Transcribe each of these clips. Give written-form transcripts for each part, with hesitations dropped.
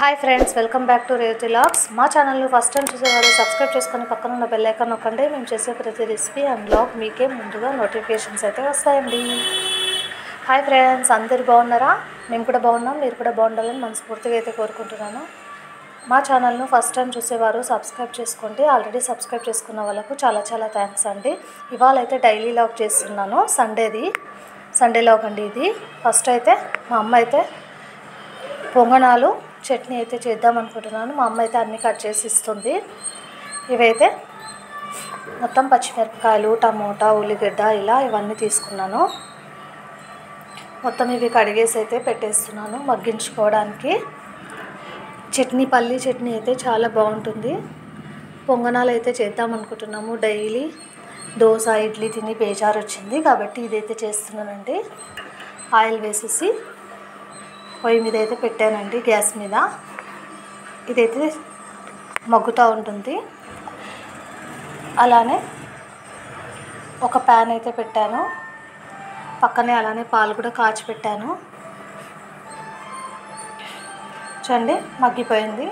Hi friends, welcome back to Revathi vlogs. మా ఛానల్ని first time చూసేవాళ్ళు సబ్స్క్రైబ్ చేసుకొని పక్కన ఉన్న బెల్ ఐకాన్ నొక్కండి. మేము చేసే ప్రతి రెసిపీ అండ్ వ్లాగ్ మీకే ముందుగా నోటిఫికేషన్స్ అయితే వస్తాయండి. హాయ్ ఫ్రెండ్స్, అందరు బాగున్నారా? మేము కూడా బాగున్నాం, మీరు కూడా బాగుండాలని మనస్ఫూర్తిగా అయితే కోరుకుంటున్నాను. మా ఛానల్ను ఫస్ట్ టైం చూసేవారు సబ్స్క్రైబ్ చేసుకోండి. ఆల్రెడీ సబ్స్క్రైబ్ చేసుకున్న వాళ్ళకు చాలా చాలా థ్యాంక్స్ అండి. ఇవాళ అయితే డైలీ వ్లాగ్ చేస్తున్నాను, సండే వ్లాగ్ అండి ఇది. ఫస్ట్ అయితే మా అమ్మ అయితే పొంగనాలు చట్నీ అయితే చేద్దాం అనుకుంటున్నాను. మా అమ్మ అయితే అన్నీ కట్ చేసి ఇస్తుంది. ఇవైతే మొత్తం పచ్చిమిరపకాయలు, టమోటా, ఉల్లిగడ్డ ఇలా ఇవన్నీ తీసుకున్నాను. మొత్తం ఇవి కడిగేసి అయితే పెట్టేస్తున్నాను మగ్గించుకోవడానికి. చట్నీ, పల్లి చట్నీ అయితే చాలా బాగుంటుంది. పొంగనాలు అయితే చేద్దాం అనుకుంటున్నాము. డైలీ దోశ, ఇడ్లీ తిని బేజారు వచ్చింది కాబట్టి ఇదైతే చేస్తున్నానండి. ఆయిల్ వేసేసి పొయ్యి మీద అయితే పెట్టానండి, గ్యాస్ మీద. ఇదైతే మగ్గుతూ ఉంటుంది. అలానే ఒక ప్యాన్ అయితే పెట్టాను, పక్కనే అలానే పాలు కూడా కాచి పెట్టాను. చూడండి మగ్గిపోయింది.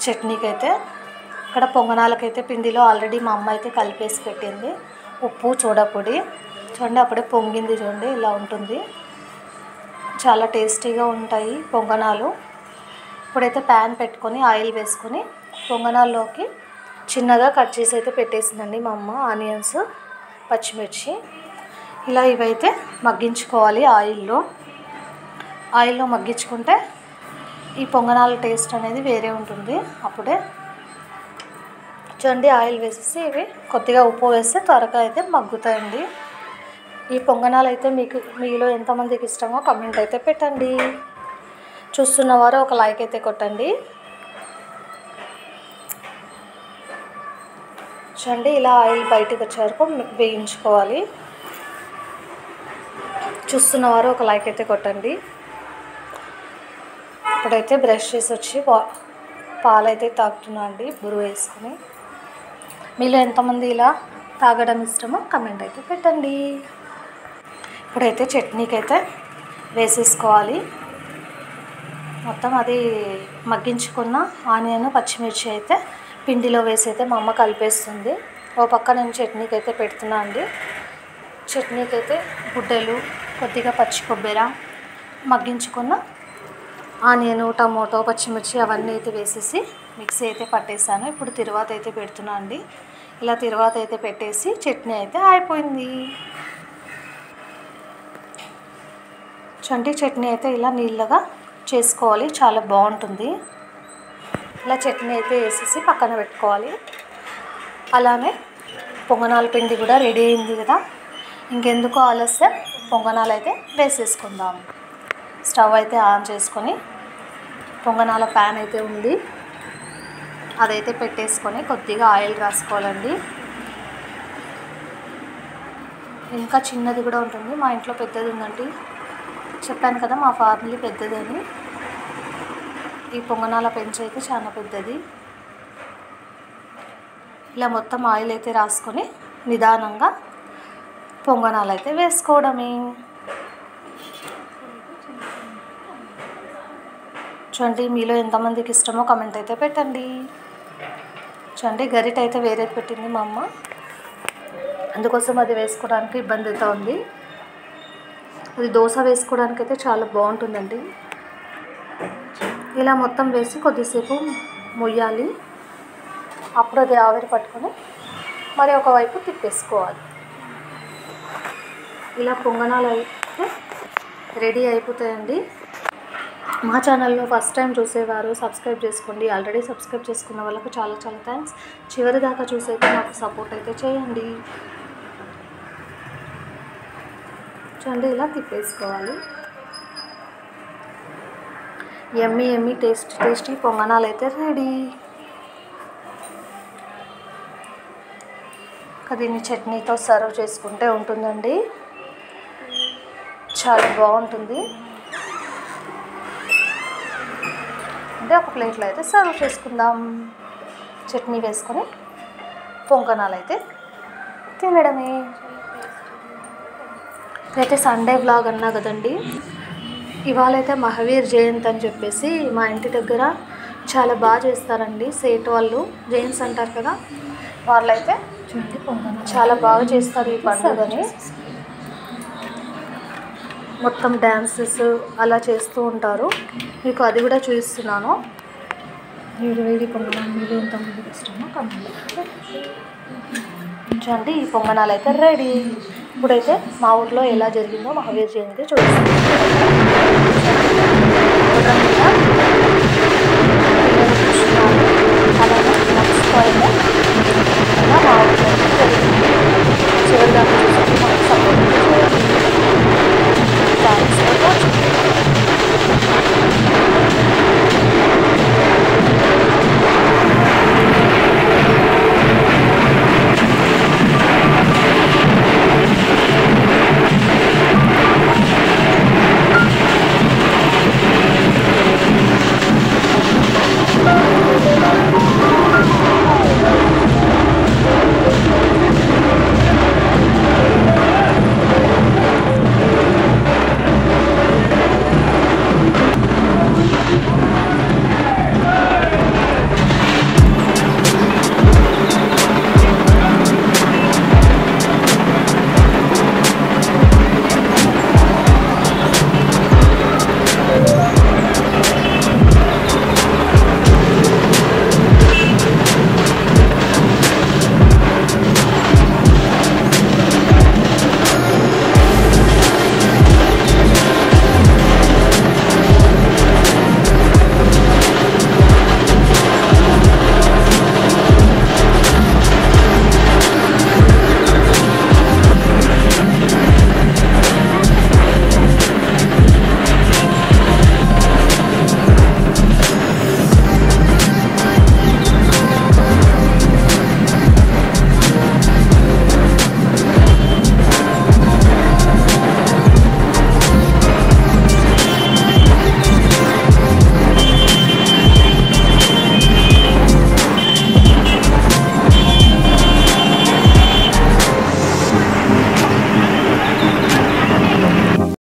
చట్నీకి అయితే ఇక్కడ పొంగనాలకైతే పిండిలో ఆల్రెడీ మా అమ్మ అయితే కలిపేసి పెట్టింది. ఉప్పు, సోడాపొడి. చూడండి అప్పుడే పొంగింది. చూడండి ఇలా ఉంటుంది, చాలా టేస్టీగా ఉంటాయి పొంగనాలు. ఇప్పుడైతే ప్యాన్ పెట్టుకొని ఆయిల్ వేసుకొని పొంగనాల్లోకి చిన్నగా కట్ చేసి అయితే పెట్టేసిందండి మా అమ్మ. ఆనియన్స్, పచ్చిమిర్చి ఇలా ఇవైతే మగ్గించుకోవాలి ఆయిల్లో మగ్గించుకుంటే ఈ పొంగనాల టేస్ట్ అనేది వేరే ఉంటుంది. అప్పుడే చూడండి ఆయిల్ వేసేసి ఇవి కొద్దిగా ఉప్పు వేస్తే త్వరగా అయితే మగ్గుతాయండి. ఈ పొంగనాలు అయితే మీలో ఎంతమందికి ఇష్టమో కమెంట్ అయితే పెట్టండి. చూస్తున్నవారు ఒక లైక్ అయితే కొట్టండి. చూడండి ఇలా ఆయిల్ బయటకు వచ్చే వరకు వేయించుకోవాలి. చూస్తున్నవారు ఒక లైక్ అయితే కొట్టండి. ఇప్పుడైతే బ్రష్ చేసి వచ్చి పాలైతే తాగుతున్నా అండి, బురుగు వేసుకొని. మీలో ఎంతమంది ఇలా తాగడం ఇష్టమో కమెంట్ అయితే పెట్టండి. ఇప్పుడైతే చట్నీకి అయితే వేసేసుకోవాలి. మొత్తం అది మగ్గించుకున్న ఆనియన్, పచ్చిమిర్చి అయితే పిండిలో వేసి అయితే మా అమ్మ కలిపేస్తుంది. ఓ పక్క నేను చట్నీకి అయితే పెడుతున్నా అండి. చట్నీకి అయితే గుడ్డలు, కొద్దిగా పచ్చి కొబ్బరి, మగ్గించుకున్న ఆనియన్, టమోటో, పచ్చిమిర్చి అవన్నీ అయితే వేసేసి మిక్సీ అయితే పట్టేసాను. ఇప్పుడు తిరువాత అయితే పెడుతున్నా అండి. ఇలా తిరువాత అయితే పెట్టేసి చట్నీ అయితే అయిపోయింది. చట్నీ అయితే ఇలా నీళ్ళగా చేసుకోవాలి, చాలా బాగుంటుంది. ఇలా చట్నీ అయితే వేసేసి పక్కన పెట్టుకోవాలి. అలానే పొంగనాల పిండి కూడా రెడీ అయింది కదా, ఇంకెందుకు ఆలస్యం, పొంగనాలు అయితే వేసేసుకుందాం. స్టవ్ అయితే ఆన్ చేసుకొని పొంగనాల ప్యాన్ అయితే ఉంది, అదైతే పెట్టేసుకొని కొద్దిగా ఆయిల్ రాసుకోవాలండి. ఇంకా చిన్నది కూడా ఉంటుంది, మా ఇంట్లో పెద్దది ఉందండి. చెప్పాను కదా మా ఫ్యామిలీ పెద్దదని. ఈ పొంగనాల పెంచు అయితే చాలా పెద్దది. ఇలా మొత్తం ఆయిల్ అయితే రాసుకొని నిదానంగా పొంగనాలు అయితే వేసుకోవడమే. చూడండి మీలో ఎంతమందికి ఇష్టమో కమెంట్ అయితే పెట్టండి. చూడండి గరిట అయితే వేరే పెట్టింది మా అమ్మ, అందుకోసం అది వేసుకోవడానికి ఇబ్బంది అయితే ఉంది. అది దోశ వేసుకోవడానికి అయితే చాలా బాగుంటుందండి. ఇలా మొత్తం వేసి కొద్దిసేపు మొయ్యాలి. అప్పుడు అది ఆవిరి పట్టుకొని మరి ఒకవైపు తిప్పేసుకోవాలి. ఇలా పొంగనాలు అయితే రెడీ అయిపోతాయండి. మా ఛానల్లో ఫస్ట్ టైం చూసేవారు సబ్స్క్రైబ్ చేసుకోండి. ఆల్రెడీ సబ్స్క్రైబ్ చేసుకున్న వాళ్ళకు చాలా చాలా థ్యాంక్స్. చివరి దాకా చూసైతే నాకు సపోర్ట్ అయితే చేయండి. చూడండి ఇలా తిప్పేసుకోవాలి. యమ్మీ టేస్టీ పొంగనాలు అయితే రెడీ. దీన్ని చట్నీతో సర్వ్ చేసుకుంటే ఉంటుందండి, చాలా బాగుంటుంది. అంటే ఒక ప్లేట్లో అయితే సర్వ్ చేసుకుందాం. చట్నీ వేసుకొని పొంగనాలు అయితే తినడమే. ఇదైతే సండే వ్లాగ్ అన్నా కదండి, ఇవాళ అయితే మహావీర్ జయంతి అని చెప్పేసి మా ఇంటి దగ్గర చాలా బాగా చేస్తారండి. సేట్ వాళ్ళు జైన్స్ అంటారు కదా, వాళ్ళైతే చాలా బాగా చేస్తారు ఈ పండుగని. మొత్తం డ్యాన్సెస్ అలా చేస్తూ ఉంటారు. మీకు అది కూడా చూపిస్తున్నాను. చూడండి, ఈ పొంగనాలు అయితే రెడీ. ఇప్పుడైతే మా ఊర్లో ఎలా జరిగిందో మహావీర్ జయంతి చూపిస్తాను.